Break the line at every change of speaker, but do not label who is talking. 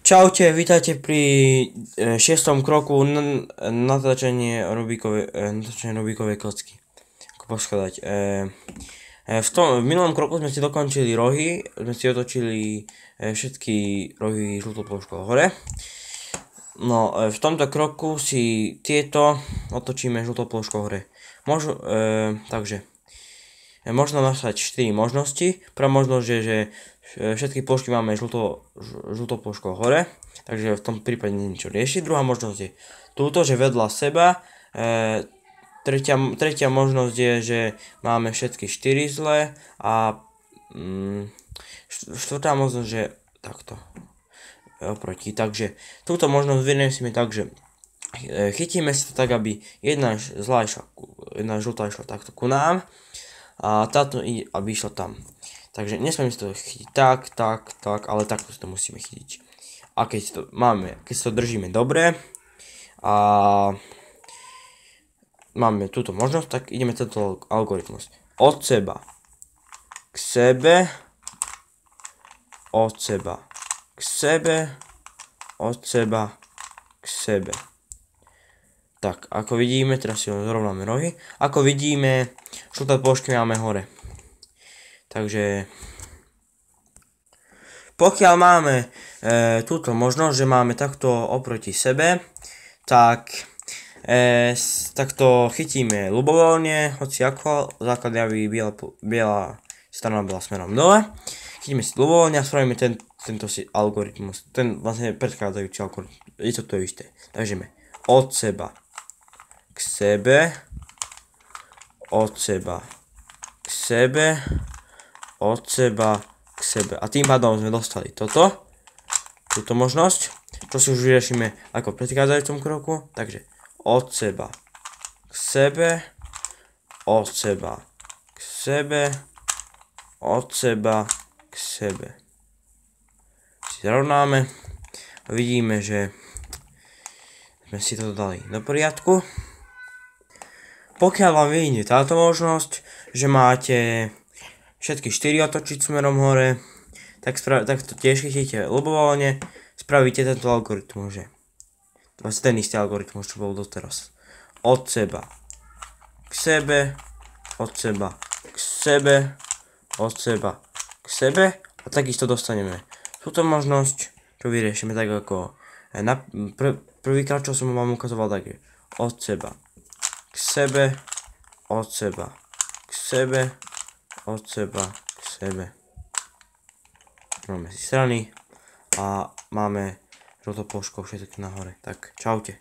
Čaute, vítajte pri 6. kroku natáčanie Rubikovej kocky. Ako poskladať. V minulom kroku sme si dokončili rohy, sme si otočili všetky rohy žltou ploškou hore. No, v tomto kroku si tieto otočíme žltou ploškou hore. Takže možno nastať 4 možnosti. Prvá možnosť je, že všetky plošky máme žltou ploškou hore, takže v tom prípade niečo rieši. Druhá možnosť je túto, že vedľa seba. Tretia možnosť je, že máme všetky 4 zle. A štvrtá možnosť, že takto oproti. Takže túto možnosť vyriešime tak, že chytíme si to tak, aby jedna žltá išla takto ku nám a táto aby išla tam. Takže nesmieme si to chytiť tak, ale takto si to musíme chytiť. A keď si to držíme dobre a máme túto možnosť, tak ideme tento algoritmus. Od seba k sebe, od seba k sebe, od seba k sebe. Tak, ako vidíme, teraz si zrovnáme rohy. Ako vidíme, žlté plošky máme hore. Takže pokiaľ máme túto možnosť, že máme takto oproti sebe, tak takto chytíme ľubovoľne, hoci ako, základ je, aby biela strana bola smerom dole. Chytíme si ľubovoľne a spravíme tento algoritmus, ten vlastne predchádzajúci algoritmus, je to isté. Takže ideme od seba k sebe, od seba k sebe, od seba k sebe. A tým pádom sme dostali túto možnosť, čo si už vyriešime ako v predchádzajúcom kroku. Takže od seba k sebe, od seba k sebe, od seba k sebe. Si zrovnáme a vidíme, že sme si to dali do poriadku. Pokiaľ vám vyjde táto možnosť, že máte všetky 4 otočiť smerom hore, tak to tiež chytíte ľubovoľne, spravíte tento algoritmus, že vlastne ten istý algoritmus, čo bol doteraz. Od seba k sebe, od seba k sebe, od seba k sebe a takisto dostaneme túto možnosť, čo vyriešime tak ako prvýkrát, čo som vám ukazoval, tak je od seba k sebe, od seba k sebe, od seba k sebe. Máme si strany a máme žltou ploškou všetky nahore. Tak čaute.